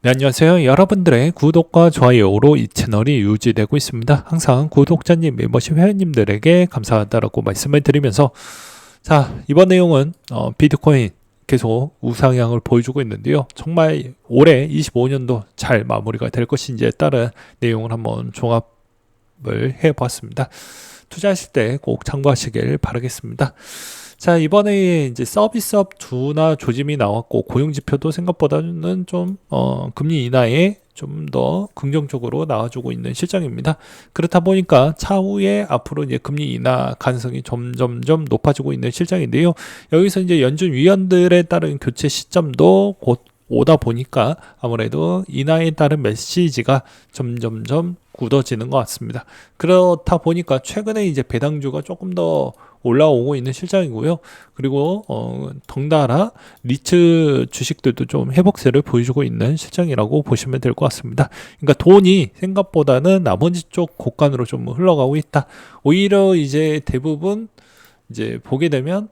네, 안녕하세요. 여러분들의 구독과 좋아요로 이 채널이 유지되고 있습니다. 항상 구독자님, 멤버십 회원님들에게 감사하다라고 말씀을 드리면서 자, 이번 내용은 비트코인 계속 우상향을 보여주고 있는데요. 정말 올해 25년도 잘 마무리가 될 것인지에 따른 내용을 한번 종합을 해보았습니다. 투자하실 때 꼭 참고하시길 바라겠습니다. 자, 이번에 이제 서비스업 둔화 조짐이 나왔고 고용 지표도 생각보다는 좀 금리 인하에 좀 더 긍정적으로 나와주고 있는 실정입니다. 그렇다 보니까 차후에 앞으로 이제 금리 인하 가능성이 점점점 높아지고 있는 실정인데요. 여기서 이제 연준 위원들에 따른 교체 시점도 곧 오다 보니까 아무래도 인하에 따른 메시지가 점점점 굳어지는 것 같습니다. 그렇다 보니까 최근에 이제 배당주가 조금 더 올라오고 있는 실정이고요. 그리고 덩달아 리츠 주식들도 좀 회복세를 보여주고 있는 실정이라고 보시면 될 것 같습니다. 그러니까 돈이 생각보다는 나머지 쪽 곳간으로 좀 흘러가고 있다. 오히려 이제 대부분 이제 보게 되면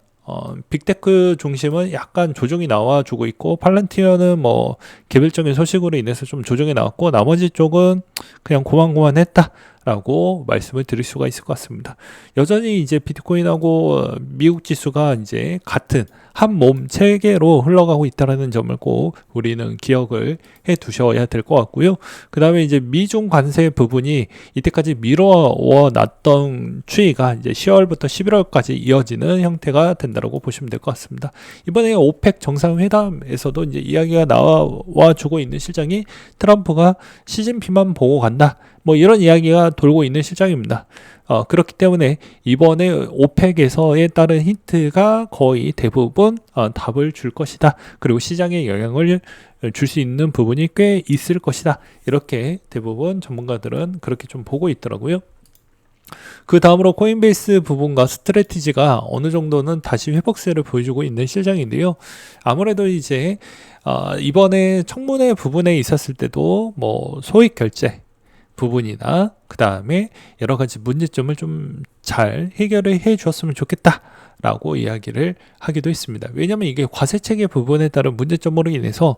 빅테크 중심은 약간 조정이 나와주고 있고 팔란티어는 뭐 개별적인 소식으로 인해서 좀 조정이 나왔고 나머지 쪽은 그냥 고만고만했다. 라고 말씀을 드릴 수가 있을 것 같습니다. 여전히 이제 비트코인하고 미국 지수가 이제 같은 한 몸 체계로 흘러가고 있다는 점을 꼭 우리는 기억을 해 두셔야 될 것 같고요. 그 다음에 이제 미중 관세 부분이 이때까지 미뤄워 놨던 추이가 이제 10월부터 11월까지 이어지는 형태가 된다고 보시면 될 것 같습니다. 이번에 오펙 정상회담에서도 이제 이야기가 나와 주고 있는 실정이 트럼프가 시진핑만 보고 간다. 뭐 이런 이야기가 돌고 있는 실정입니다. 그렇기 때문에 이번에 오펙에서에 따른 힌트가 거의 대부분 답을 줄 것이다. 그리고 시장에 영향을 줄 수 있는 부분이 꽤 있을 것이다. 이렇게 대부분 전문가들은 그렇게 좀 보고 있더라고요. 그 다음으로 코인베이스 부분과 스트래티지가 어느 정도는 다시 회복세를 보여주고 있는 실정인데요. 아무래도 이제 이번에 청문회 부분에 있었을 때도 뭐 소액 결제 부분이나 그 다음에 여러 가지 문제점을 좀 잘 해결을 해 주었으면 좋겠다 라고 이야기를 하기도 했습니다. 왜냐하면 이게 과세체계 부분에 따른 문제점으로 인해서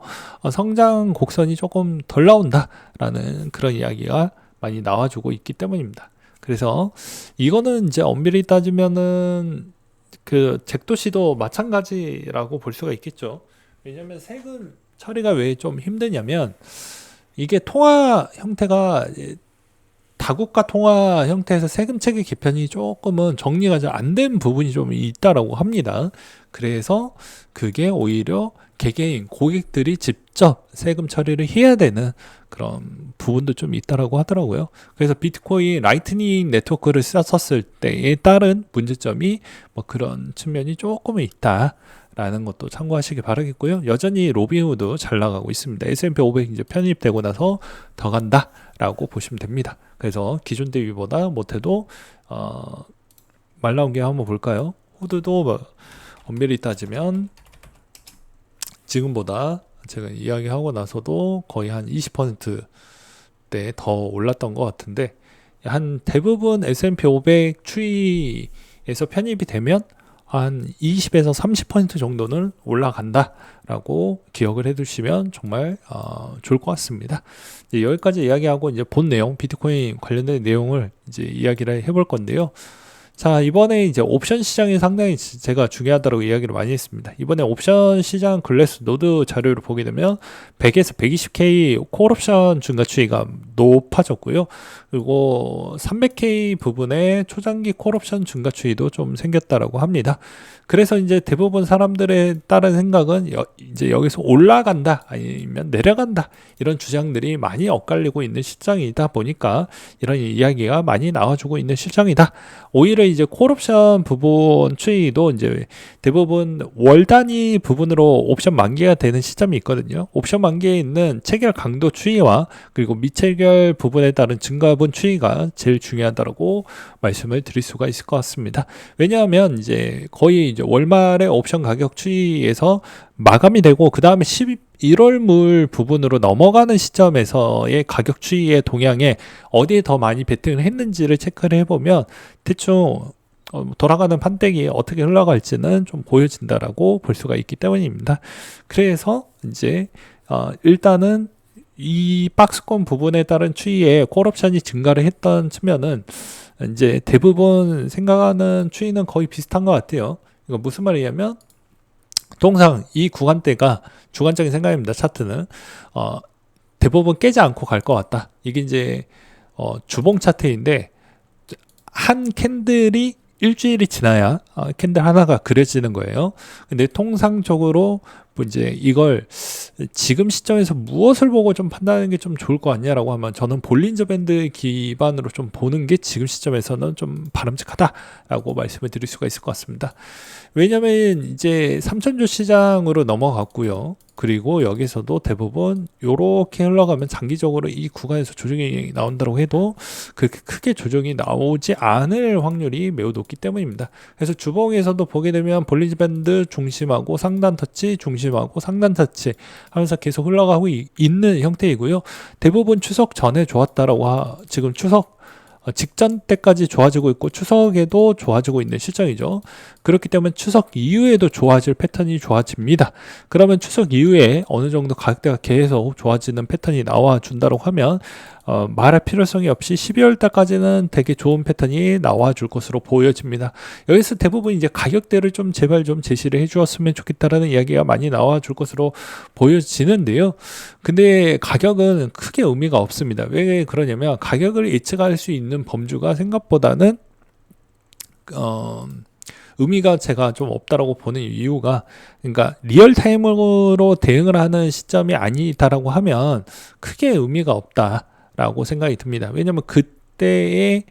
성장 곡선이 조금 덜 나온다 라는 그런 이야기가 많이 나와주고 있기 때문입니다. 그래서 이거는 이제 엄밀히 따지면은 그 잭도시도 마찬가지라고 볼 수가 있겠죠. 왜냐하면 세금 처리가 왜 좀 힘드냐면 이게 통화 형태가 다국가 통화 형태에서 세금 체계 개편이 조금은 정리가 잘 안 된 부분이 좀 있다라고 합니다. 그래서 그게 오히려 개개인 고객들이 직접 세금 처리를 해야 되는 그런 부분도 좀 있다라고 하더라고요. 그래서 비트코인 라이트닝 네트워크를 썼을 때에 따른 문제점이 뭐 그런 측면이 조금은 있다. 라는 것도 참고하시기 바라겠고요. 여전히 로빈후드 잘 나가고 있습니다. S&P 500 이제 편입되고 나서 더 간다 라고 보시면 됩니다. 그래서 기존 대비보다 못해도 말 나온 게 한번 볼까요? 후드도 뭐 엄밀히 따지면 지금보다 제가 이야기하고 나서도 거의 한 20%대 더 올랐던 것 같은데 한 대부분 S&P 500 추이에서 편입이 되면 한 20에서 30% 정도는 올라간다라고 기억을 해두시면 정말 좋을 것 같습니다. 이제 여기까지 이야기하고 이제 본 내용, 비트코인 관련된 내용을 이제 이야기를 해볼 건데요. 자, 이번에 이제 옵션 시장이 상당히 제가 중요하다고 이야기를 많이 했습니다. 이번에 옵션 시장 글래스 노드 자료를 보게 되면 100에서 120K 콜옵션 증가 추이가 높아졌고요. 그리고 300K 부분에 초장기 콜옵션 증가 추이도 좀 생겼다라고 합니다. 그래서 이제 대부분 사람들의 따른 생각은 이제 여기서 올라간다 아니면 내려간다 이런 주장들이 많이 엇갈리고 있는 시장이다 보니까 이런 이야기가 많이 나와주고 있는 시장이다. 오히려 이제 콜옵션 부분 추이도 이제 대부분 월 단위 부분으로 옵션 만기가 되는 시점이 있거든요. 옵션 만기에 있는 체결 강도 추이와 그리고 미체결 부분에 따른 증가분 추이가 제일 중요하다고 말씀을 드릴 수가 있을 것 같습니다. 왜냐하면 이제 거의 이제 월말의 옵션 가격 추이에서 마감이 되고 그 다음에 11월 물 부분으로 넘어가는 시점에서의 가격 추이의 동향에 어디에 더 많이 베팅을 했는지를 체크를 해보면 대충 돌아가는 판때기 어떻게 흘러갈지는 좀 보여진다라고 볼 수가 있기 때문입니다. 그래서 이제 일단은 이 박스권 부분에 따른 추이에 콜옵션이 증가를 했던 측면은 이제 대부분 생각하는 추이는 거의 비슷한 것 같아요. 이거 무슨 말이냐면 통상 이 구간대가 주관적인 생각입니다. 차트는 대부분 깨지 않고 갈 것 같다. 이게 이제 주봉 차트인데 한 캔들이 일주일이 지나야 캔들 하나가 그려지는 거예요. 근데 통상적으로 뭐 이제 이걸 지금 시점에서 무엇을 보고 좀 판단하는 게 좀 좋을 것 같냐라고 하면 저는 볼린저 밴드 기반으로 좀 보는 게 지금 시점에서는 좀 바람직하다라고 말씀을 드릴 수가 있을 것 같습니다. 왜냐면 이제 3천주 시장으로 넘어갔고요. 그리고 여기서도 대부분 요렇게 흘러가면 장기적으로 이 구간에서 조정이 나온다고 해도 그렇게 크게 조정이 나오지 않을 확률이 매우 높기 때문입니다. 그래서 주봉에서도 보게 되면 볼린저 밴드 중심하고 상단 터치 중심하고 상단 터치 하면서 계속 흘러가고 있는 형태이고요. 대부분 추석 전에 좋았다라고 지금 추석 직전 때까지 좋아지고 있고 추석에도 좋아지고 있는 실정이죠. 그렇기 때문에 추석 이후에도 좋아질 패턴이 좋아집니다. 그러면 추석 이후에 어느 정도 가격대가 계속 좋아지는 패턴이 나와준다고 하면 말할 필요성이 없이 12월 달까지는 되게 좋은 패턴이 나와줄 것으로 보여집니다. 여기서 대부분 이제 가격대를 좀 제발 좀 제시를 해주었으면 좋겠다라는 이야기가 많이 나와줄 것으로 보여지는데요. 근데 가격은 크게 의미가 없습니다. 왜 그러냐면 가격을 예측할 수 있는 범주가 생각보다는 의미가 제가 좀 없다라고 보는 이유가, 그러니까 리얼타임으로 대응을 하는 시점이 아니다라고 하면 크게 의미가 없다라고 생각이 듭니다. 왜냐면 그때의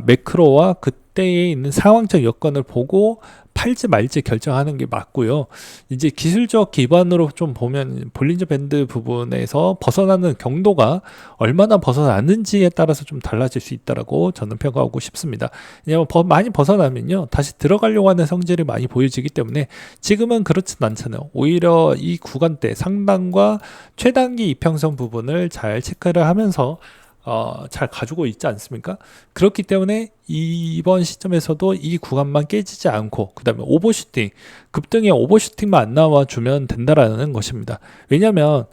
매크로와 그때에 있는 상황적 여건을 보고 팔지 말지 결정하는 게 맞고요. 이제 기술적 기반으로 좀 보면 볼린저 밴드 부분에서 벗어나는 경도가 얼마나 벗어나는지에 따라서 좀 달라질 수 있다라고 저는 평가하고 싶습니다. 왜냐하면 많이 벗어나면요 다시 들어가려고 하는 성질이 많이 보여지기 때문에 지금은 그렇진 않잖아요. 오히려 이 구간대 상단과 최단기 이평선 부분을 잘 체크를 하면서 잘 가지고 있지 않습니까? 그렇기 때문에 이번 시점에서도 이 구간만 깨지지 않고 그 다음에 오버슈팅, 급등의 오버슈팅만 안 나와주면 된다라는 것입니다. 왜냐하면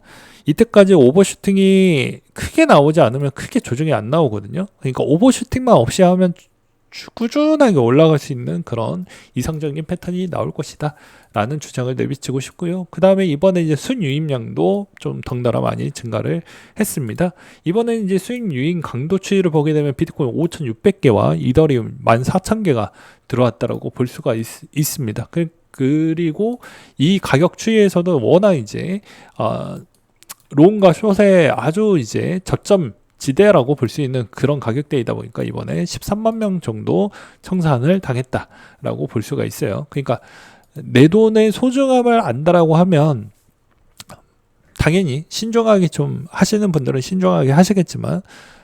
이때까지 오버슈팅이 크게 나오지 않으면 크게 조정이 안 나오거든요. 그러니까 오버슈팅만 없이 하면 꾸준하게 올라갈 수 있는 그런 이상적인 패턴이 나올 것이다 라는 주장을 내비치고 싶고요. 그 다음에 이번에 이제 순유입량도 좀 덩달아 많이 증가를 했습니다. 이번에 이제 수익 유인 강도 추이를 보게 되면 비트코인 5,600개와 이더리움 14,000개가 들어왔다라고 볼 수가 있습니다. 그리고 이 가격 추이에서도 워낙 이제 롱과 숏의 아주 이제 저점 지대라고 볼 수 있는 그런 가격대이다 보니까 이번에 13만 명 정도 청산을 당했다라고 볼 수가 있어요. 그러니까 내 돈의 소중함을 안다라고 하면 당연히 신중하게 좀 하시는 분들은 신중하게 하시겠지만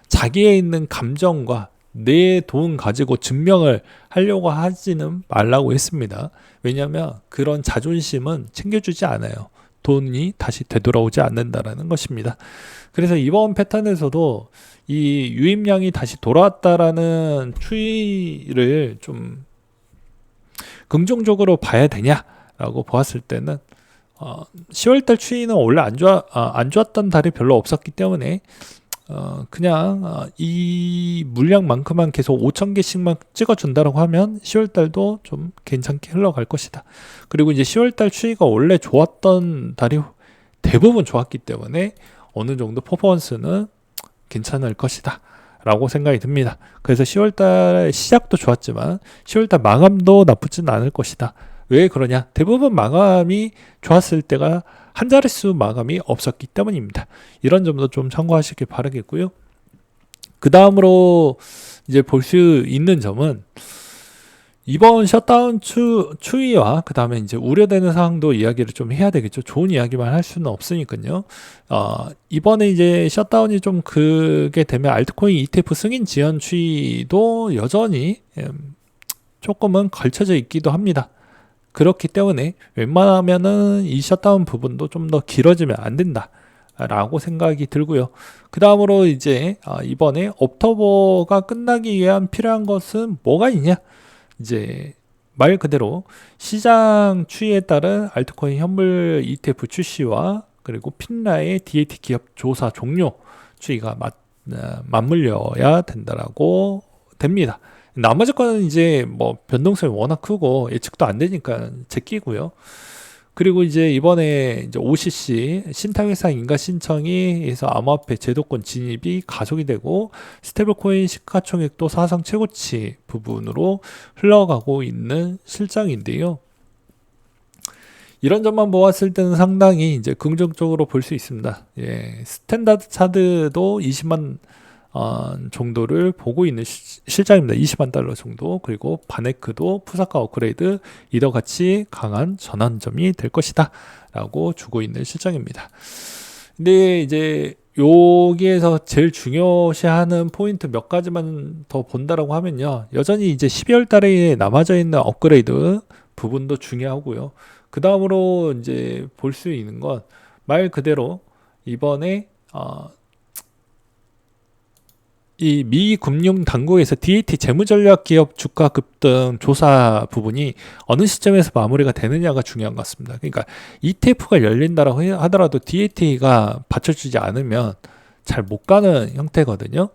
자기에 있는 감정과 내 돈 가지고 증명을 하려고 하지는 말라고 했습니다. 왜냐하면 그런 자존심은 챙겨주지 않아요. 돈이 다시 되돌아오지 않는다라는 것입니다. 그래서 이번 패턴에서도 이 유입량이 다시 돌아왔다라는 추이를 좀 긍정적으로 봐야 되냐라고 보았을 때는 10월달 추이는 원래 안 좋았던 달이 별로 없었기 때문에 그냥 이 물량만큼만 계속 5,000개씩만 찍어준다라고 하면 10월달도 좀 괜찮게 흘러갈 것이다. 그리고 이제 10월달 추이가 원래 좋았던 달이 대부분 좋았기 때문에 어느 정도 퍼포먼스는 괜찮을 것이다 라고 생각이 듭니다. 그래서 10월달 시작도 좋았지만 10월달 마감도 나쁘진 않을 것이다. 왜 그러냐? 대부분 마감이 좋았을 때가 한 자릿수 마감이 없었기 때문입니다. 이런 점도 좀 참고하시길 바라겠고요. 그 다음으로 이제 볼 수 있는 점은 이번 셧다운 추이와 그 다음에 이제 우려되는 사항도 이야기를 좀 해야 되겠죠. 좋은 이야기만 할 수는 없으니까요. 이번에 이제 셧다운이 좀 그게 되면 알트코인 ETF 승인 지연 추이도 여전히 조금은 걸쳐져 있기도 합니다. 그렇기 때문에 웬만하면은 이 셧다운 부분도 좀 더 길어지면 안 된다 라고 생각이 들고요. 그 다음으로 이제 이번에 옥토버가 끝나기 위한 필요한 것은 뭐가 있냐? 이제 말 그대로 시장 추이에 따른 알트코인 현물 ETF 출시와 그리고 핀라의 DAT 기업 조사 종료 추이가 맞물려야 된다라고 됩니다. 나머지 거는 이제 뭐 변동성이 워낙 크고 예측도 안 되니까 제끼고요. 그리고 이제 이번에 이제 OCC 신탁회사 인가 신청이 해서 암호화폐 제도권 진입이 가속이 되고 스테이블코인 시가총액도 사상 최고치 부분으로 흘러가고 있는 실정인데요. 이런 점만 보았을 때는 상당히 이제 긍정적으로 볼 수 있습니다. 예, 스탠다드 차트도 20만 정도를 보고 있는 실장입니다. 20만 달러 정도. 그리고 바네크도 푸사카 업그레이드 이더 같이 강한 전환점이 될 것이다 라고 주고 있는 실장입니다. 근데 이제 여기에서 제일 중요시하는 포인트 몇 가지만 더 본다라고 하면요, 여전히 이제 12월 달에 남아져 있는 업그레이드 부분도 중요하고요. 그 다음으로 이제 볼 수 있는 건 말 그대로 이번에 이 미 금융 당국에서 DAT 재무전략 기업 주가 급등 조사 부분이 어느 시점에서 마무리가 되느냐가 중요한 것 같습니다. 그러니까 ETF가 열린다라고 하더라도 DAT가 받쳐주지 않으면 잘 못 가는 형태거든요.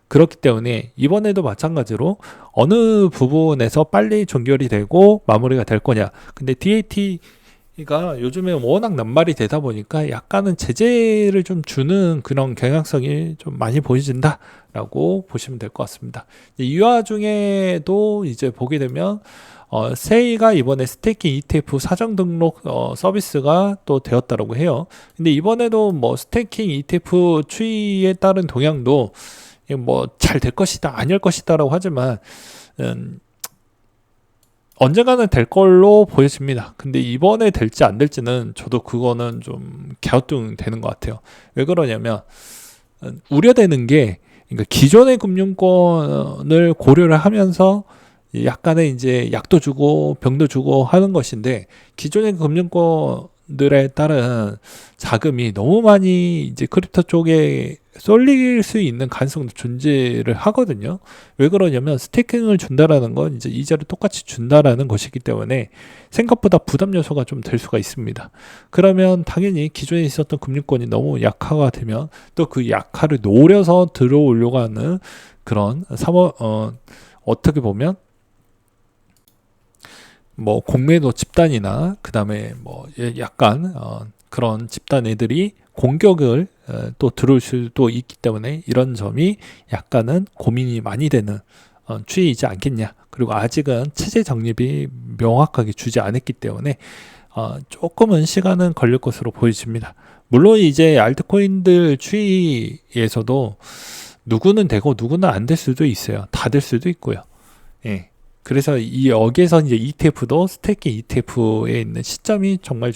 그렇기 때문에 이번에도 마찬가지로 어느 부분에서 빨리 종결이 되고 마무리가 될 거냐. 근데 DAT가 요즘에 워낙 난말이 되다 보니까 약간은 제재를 좀 주는 그런 경향성이 좀 많이 보여진다 라고 보시면 될 것 같습니다. 이 와중에도 이제 보게 되면 세이가 이번에 스테이킹 ETF 사전 등록 서비스가 또 되었다라고 해요. 근데 이번에도 뭐 스테이킹 ETF 추이에 따른 동향도 뭐 잘 될 것이다 아닐 것이다라고 하지만 언젠가는 될 걸로 보여집니다. 근데 이번에 될지 안 될지는 저도 그거는 좀 갸우뚱되는 것 같아요. 왜 그러냐면 우려되는 게, 그러니까 기존의 금융권을 고려를 하면서 약간의 이제 약도 주고 병도 주고 하는 것인데, 기존의 금융권들에 따른 자금이 너무 많이 이제 크립토 쪽에 쏠릴 수 있는 가능성도 존재를 하거든요. 왜 그러냐면 스테이킹을 준다라는 건 이제 이자를 똑같이 준다라는 것이기 때문에 생각보다 부담 요소가 좀 될 수가 있습니다. 그러면 당연히 기존에 있었던 금융권이 너무 약화가 되면 또 그 약화를 노려서 들어오려고 하는 그런 어떻게 보면 뭐 공매도 집단이나 그 다음에 뭐 약간 그런 집단 애들이 공격을 또 들어올 수도 있기 때문에 이런 점이 약간은 고민이 많이 되는 추이이지 않겠냐. 그리고 아직은 체제 정립이 명확하게 주지 않았기 때문에 조금은 시간은 걸릴 것으로 보여집니다. 물론 이제 알트코인들 추이에서도 누구는 되고 누구는 안 될 수도 있어요. 다 될 수도 있고요. 예. 그래서 여기에서 이제 ETF도 스테이킹 ETF에 있는 시점이 정말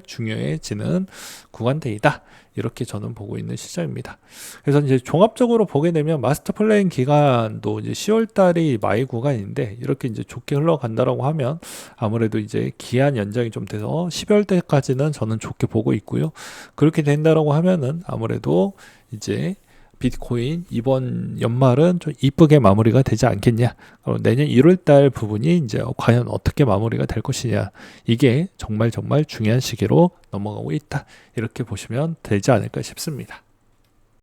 중요해지는 구간대이다. 이렇게 저는 보고 있는 시점입니다. 그래서 이제 종합적으로 보게 되면 마스터 플랜 기간도 이제 10월 달이 마이 구간인데 이렇게 이제 좋게 흘러간다라고 하면 아무래도 이제 기한 연장이 좀 돼서 12월 때까지는 저는 좋게 보고 있고요. 그렇게 된다라고 하면은 아무래도 이제 비트코인 이번 연말은 좀 이쁘게 마무리가 되지 않겠냐. 내년 1월 달 부분이 이제 과연 어떻게 마무리가 될 것이냐. 이게 정말 중요한 시기로 넘어가고 있다. 이렇게 보시면 되지 않을까 싶습니다.